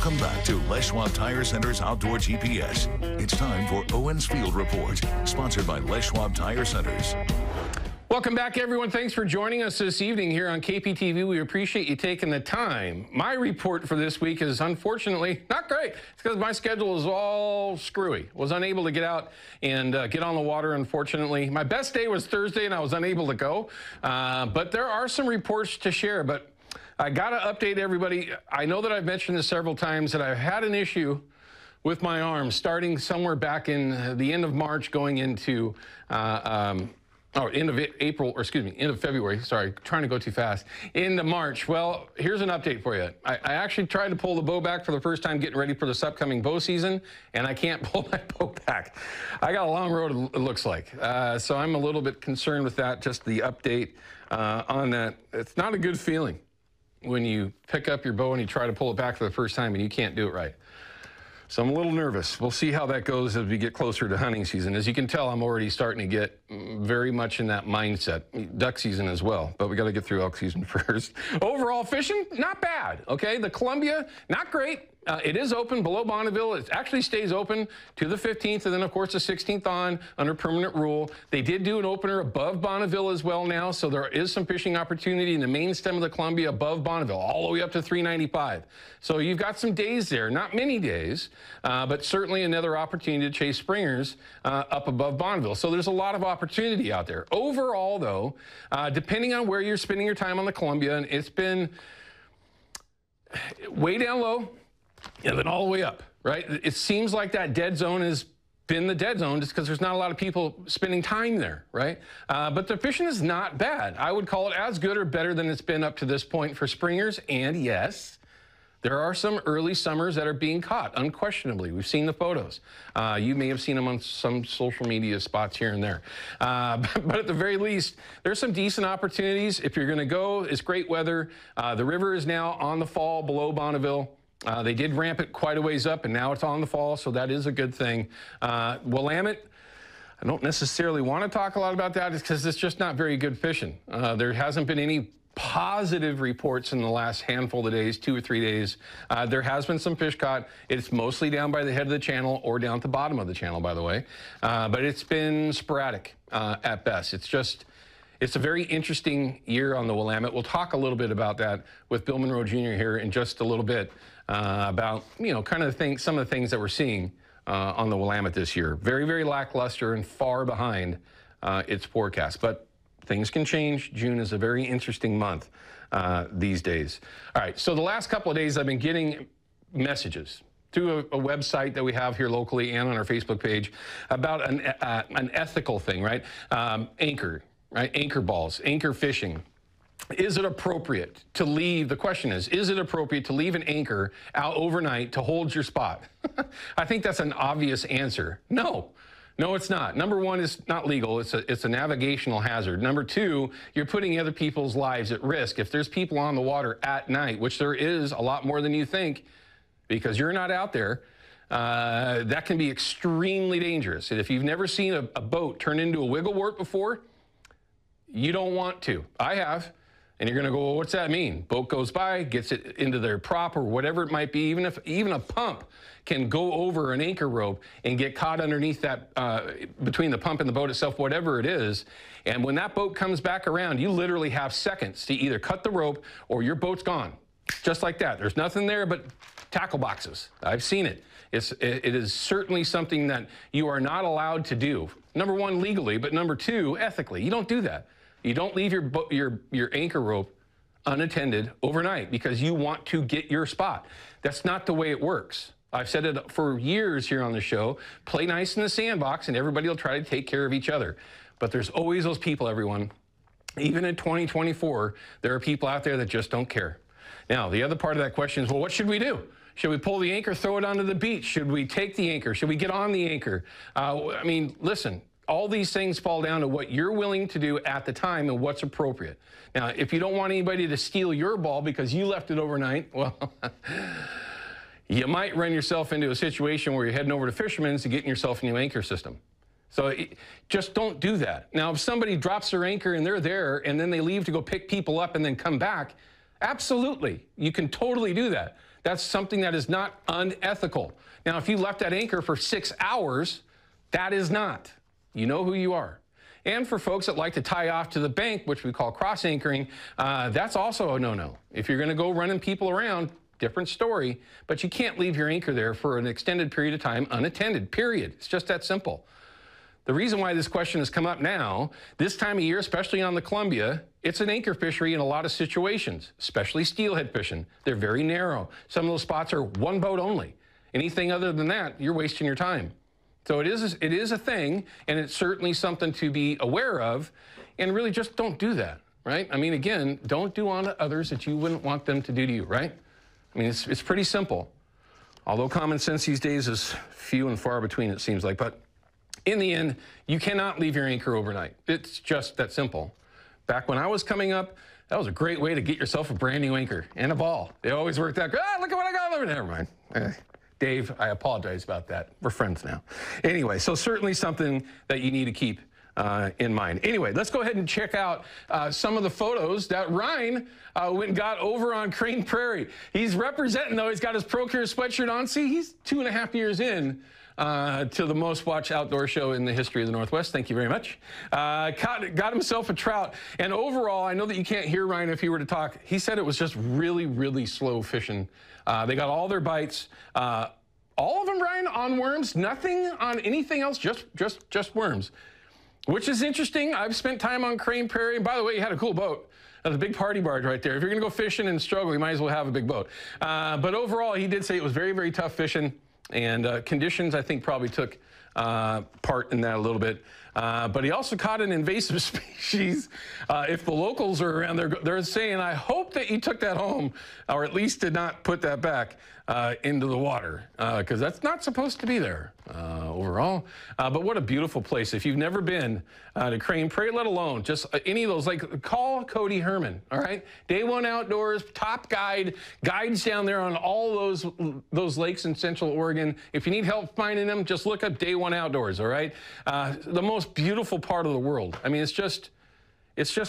Welcome back to Les Schwab Tire Center's Outdoor GPS. It's time for Owin's Field Report, sponsored by Les Schwab Tire Centers. Welcome back, everyone. Thanks for joining us this evening here on KPTV. We appreciate you taking the time. My report for this week is unfortunately not great. It's because my schedule is all screwy. Was unable to get out and get on the water, unfortunately. My best day was Thursday, and I was unable to go. But there are some reports to share. But I got to update everybody. I know that I've mentioned this several times that I've had an issue with my arm starting somewhere back in the end of March going into end of April, or excuse me, end of February. Sorry, trying to go too fast. Into March. Well, here's an update for you. I actually tried to pull the bow back for the first time getting ready for this upcoming bow season, and I can't pull my bow back. I got a long road, it looks like. So I'm a little bit concerned with that, just the update on that. It's not a good feeling when you pick up your bow and you try to pull it back for the first time and you can't do it right. So I'm a little nervous. We'll see how that goes as we get closer to hunting season. As you can tell, I'm already starting to get very much in that mindset. Duck season as well, but we got to get through elk season first. Overall fishing, not bad, okay? The Columbia, not great. It is open below Bonneville. It actually stays open to the 15th, and then, of course, the 16th on under permanent rule. They did do an opener above Bonneville as well now, so there is some fishing opportunity in the main stem of the Columbia above Bonneville, all the way up to 395. So you've got some days there, not many days, but certainly another opportunity to chase springers up above Bonneville. So there's a lot of opportunity out there. Overall, though, depending on where you're spending your time on the Columbia, and it's been way down low, and then all the way up, right? It seems like that dead zone has been the dead zone just because there's not a lot of people spending time there, right? But the fishing is not bad. I would call it as good or better than it's been up to this point for springers. And yes, there are some early summers that are being caught, unquestionably. We've seen the photos. You may have seen them on some social media spots here and there. But at the very least, there's some decent opportunities. If you're going to go, it's great weather. The river is now on the fall below Bonneville. They did ramp it quite a ways up, and now it's on the fall, so that is a good thing. Willamette, I don't necessarily want to talk a lot about that because it's just not very good fishing. There hasn't been any positive reports in the last handful of days, 2 or 3 days. There has been some fish caught. It's mostly down by the head of the channel or down at the bottom of the channel, by the way. But it's been sporadic at best. It's a very interesting year on the Willamette. We'll talk a little bit about that with Bill Monroe Jr. here in just a little bit about, kind of some of the things that we're seeing on the Willamette this year. Very, very lackluster and far behind its forecast. But things can change. June is a very interesting month these days. All right, so the last couple of days I've been getting messages through a website that we have here locally and on our Facebook page about an ethical thing, right? Anchor. Right? Anchor balls, anchor fishing. Is it appropriate to leave, the question is it appropriate to leave an anchor out overnight to hold your spot? I think that's an obvious answer. No, it's not. Number one, it's not legal. It's a navigational hazard. Number two, you're putting other people's lives at risk. If there's people on the water at night, which there is a lot more than you think, because you're not out there, that can be extremely dangerous. And if you've never seen a boat turn into a wigglewort before, you don't want to. I have. And you're going to go, well, what's that mean? Boat goes by, gets it into their prop or whatever it might be. Even a pump can go over an anchor rope and get caught underneath that, between the pump and the boat itself, whatever it is. And when that boat comes back around, you literally have seconds to either cut the rope or your boat's gone. Just like that. There's nothing there but tackle boxes. I've seen it. It is certainly something that you are not allowed to do. Number one, legally, but number two, ethically. You don't do that. You don't leave your anchor rope unattended overnight because you want to get your spot. That's not the way it works. I've said it for years here on the show. Play nice in the sandbox and everybody will try to take care of each other. But there's always those people, everyone. Even in 2024, there are people out there that just don't care. Now, the other part of that question is, well, what should we do? Should we pull the anchor, throw it onto the beach? Should we take the anchor? Should we get on the anchor? I mean, listen. All these things fall down to what you're willing to do at the time and what's appropriate. Now, if you don't want anybody to steal your ball because you left it overnight, well, you might run yourself into a situation where you're heading over to Fisherman's to getting yourself a new anchor system. So just don't do that. Now, if somebody drops their anchor and they're there and then they leave to go pick people up and then come back, absolutely, you can totally do that. That's something that is not unethical. Now, if you left that anchor for 6 hours, that is not. You know who you are. And for folks that like to tie off to the bank, which we call cross anchoring, that's also a no-no. If you're going to go running people around, different story, but you can't leave your anchor there for an extended period of time unattended, period. It's just that simple. The reason why this question has come up now, this time of year, especially on the Columbia, it's an anchor fishery in a lot of situations, especially steelhead fishing. They're very narrow. Some of those spots are one boat only. Anything other than that, you're wasting your time. So it is a thing, and it's certainly something to be aware of, and really just don't do that, right? I mean, again, don't do unto others that you wouldn't want them to do to you, right? I mean, it's pretty simple. Although common sense these days is few and far between, it seems like. But in the end, you cannot leave your anchor overnight. It's just that simple. Back when I was coming up, that was a great way to get yourself a brand new anchor and a ball. They always worked out. Ah, look at what I got over there. Never mind. Dave, I apologize about that. We're friends now. Anyway, so certainly something that you need to keep in mind. Anyway, let's go ahead and check out some of the photos that Ryan went and got over on Crane Prairie. He's representing, though. He's got his Procure sweatshirt on. See, he's 2.5 years in to the most watched outdoor show in the history of the Northwest. Thank you very much. Got himself a trout. And overall, I know that you can't hear Ryan if he were to talk. He said it was just really, really slow fishing. They got all their bites. All of them, Ryan, on worms. Nothing on anything else, just worms. Which is interesting. I've spent time on Crane Prairie. And by the way, you had a cool boat. That's a big party barge right there. If you're going to go fishing and struggle, you might as well have a big boat. But overall, he did say it was very, very tough fishing. And conditions, I think, probably took part in that a little bit. But he also caught an invasive species. If the locals are around, they're saying, I hope that you took that home, or at least did not put that back into the water, because that's not supposed to be there overall. But what a beautiful place. If you've never been to Crane Prairie, let alone just any of those, like, call Cody Herman, all right? Day One Outdoors, top guide, guides down there on all those lakes in Central Oregon. If you need help finding them, just look up Day One Outdoors, all right? The most beautiful part of the world. I mean, it's just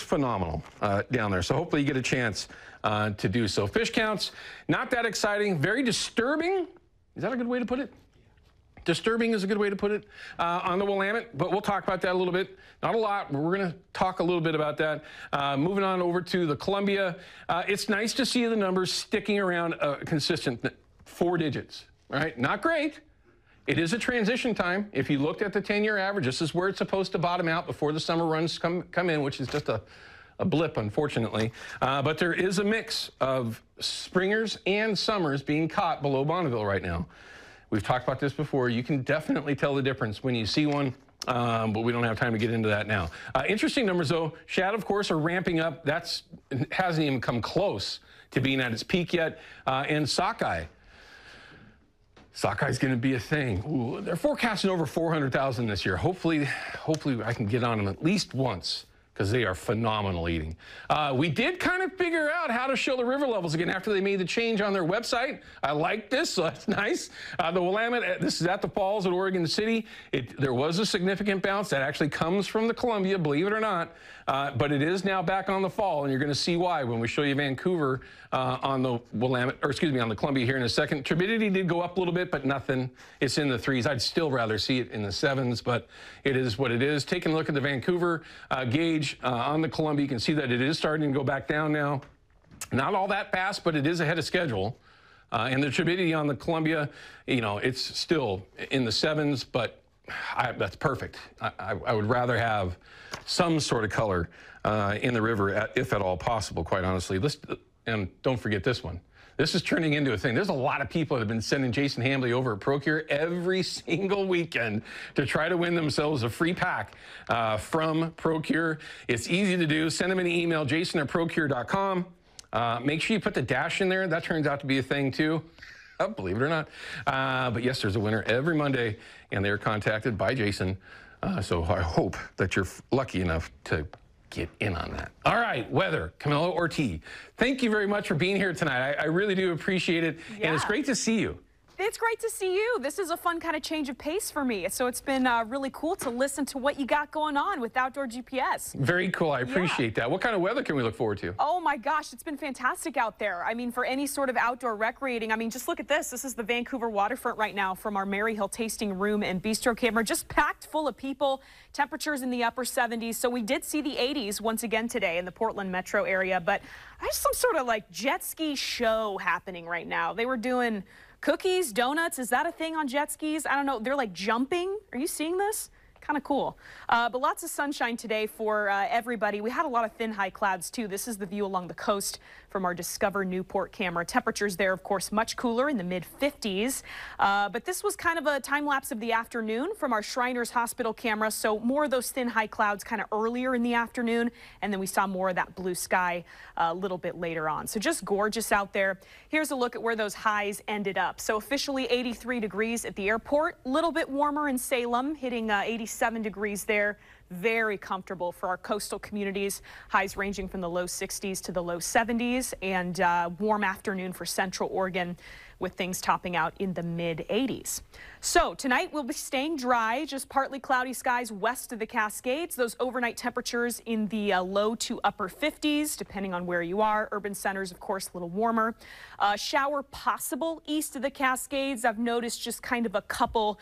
phenomenal down there. So hopefully you get a chance to do so. Fish counts, not that exciting, very disturbing. Is that a good way to put it? Disturbing is a good way to put it on the Willamette, but we'll talk about that a little bit. Not a lot, but we're going to talk a little bit about that. Moving on over to the Columbia, it's nice to see the numbers sticking around consistent 4 digits. All right, not great. It is a transition time. If you looked at the 10-year average, this is where it's supposed to bottom out before the summer runs come in, which is just a blip, unfortunately. But there is a mix of springers and summers being caught below Bonneville right now. We've talked about this before. You can definitely tell the difference when you see one, but we don't have time to get into that now. Interesting numbers, though. Shad, of course, are ramping up. That hasn't even come close to being at its peak yet. And sockeye. Sockeye is going to be a thing. Ooh, they're forecasting over 400,000 this year. Hopefully I can get on them at least once, because they are phenomenal eating. We did kind of figure out how to show the river levels again after they made the change on their website. I like this, so that's nice. The Willamette, this is at the falls at Oregon City. There was a significant bounce that actually comes from the Columbia, believe it or not, but it is now back on the fall, and you're going to see why when we show you Vancouver on the Willamette, or excuse me, on the Columbia here in a second. Turbidity did go up a little bit, but nothing. It's in the 3s. I'd still rather see it in the 7s, but it is what it is. Taking a look at the Vancouver gauge on the Columbia, you can see that it is starting to go back down now. Not all that fast, but it is ahead of schedule. And the turbidity on the Columbia, you know, it's still in the 7s, but that's perfect. I would rather have some sort of color in the river, if at all possible, quite honestly. And don't forget this one. This is turning into a thing. There's a lot of people that have been sending Jason Hambley over at Procure every single weekend to try to win themselves a free pack from Procure. It's easy to do. Send them an email, jason@procure.com. Make sure you put the dash in there. That turns out to be a thing, too. Oh, believe it or not. But yes, there's a winner every Monday, and they're contacted by Jason. So I hope that you're lucky enough to get in on that. All right, weather, Camilo Ortiz. Thank you very much for being here tonight. I really do appreciate it, and it's great to see you. It's great to see you. This is a fun kind of change of pace for me. So it's been really cool to listen to what you got going on with Outdoor GPS. Very cool. I appreciate that. What kind of weather can we look forward to? Oh my gosh, it's been fantastic out there. I mean, for any sort of outdoor recreating, I mean, just look at this. This is the Vancouver waterfront right now from our Maryhill tasting room and bistro camera, just packed full of people. Temperatures in the upper 70s. So we did see the 80s once again today in the Portland metro area, but there's some sort of like jet ski show happening right now. They were doing cookies, donuts. Is that a thing on jet skis? I don't know. They're like jumping. Are you seeing this? Kind of cool. But lots of sunshine today for everybody. We had a lot of thin high clouds too. This is the view along the coast from our Discover Newport camera. Temperatures there, of course, much cooler in the mid 50s. But this was kind of a time lapse of the afternoon from our Shriners Hospital camera. So more of those thin high clouds kind of earlier in the afternoon. And then we saw more of that blue sky a little bit later on. So just gorgeous out there. Here's a look at where those highs ended up. So officially 83 degrees at the airport, a little bit warmer in Salem, hitting 87 degrees there. Very comfortable for our coastal communities. Highs ranging from the low 60s to the low 70s, and warm afternoon for Central Oregon with things topping out in the mid 80s. So tonight we'll be staying dry, just partly cloudy skies west of the Cascades. Those overnight temperatures in the low to upper 50s, depending on where you are. Urban centers, of course, a little warmer. Shower possible east of the Cascades. I've noticed just kind of a couple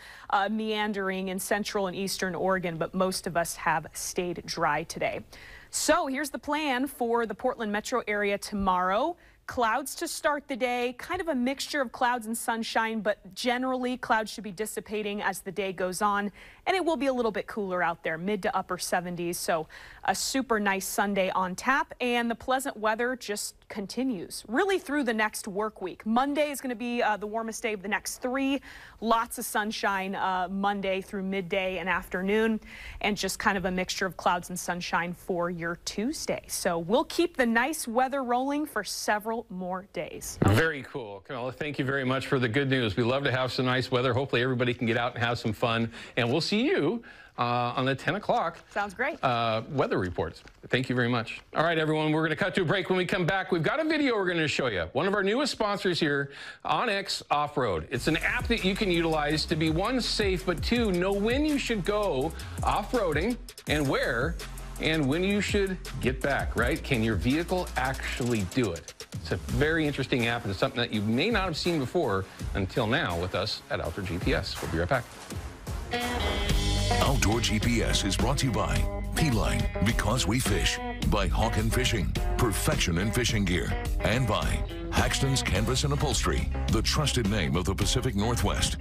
meandering in central and eastern Oregon, but most of us have stayed dry today. So here's the plan for the Portland metro area tomorrow. Clouds to start the day, kind of a mixture of clouds and sunshine, but generally clouds should be dissipating as the day goes on, and it will be a little bit cooler out there, mid to upper 70s. So a super nice Sunday on tap, and the pleasant weather just continues really through the next work week. Monday is going to be the warmest day of the next 3. Lots of sunshine Monday through midday and afternoon, and just kind of a mixture of clouds and sunshine for your Tuesday. So we'll keep the nice weather rolling for several more days. Very cool. Camilla, thank you very much for the good news. We love to have some nice weather. Hopefully everybody can get out and have some fun, and we'll see you on the 10 o'clock. Sounds great. Weather reports. Thank you very much. All right, everyone, we're going to cut to a break. When we come back, we've got a video we're going to show you. One of our newest sponsors here, Onyx Off-Road. It's an app that you can utilize to be, 1, safe, but 2, know when you should go off-roading and where, and when you should get back, right? Can your vehicle actually do it? It's a very interesting app, and it's something that you may not have seen before until now with us at Outdoor GPS. We'll be right back. Outdoor GPS is brought to you by P-Line, because we fish, by Hawken Fishing, perfection in fishing gear, and by Haxton's Canvas and Upholstery, the trusted name of the Pacific Northwest.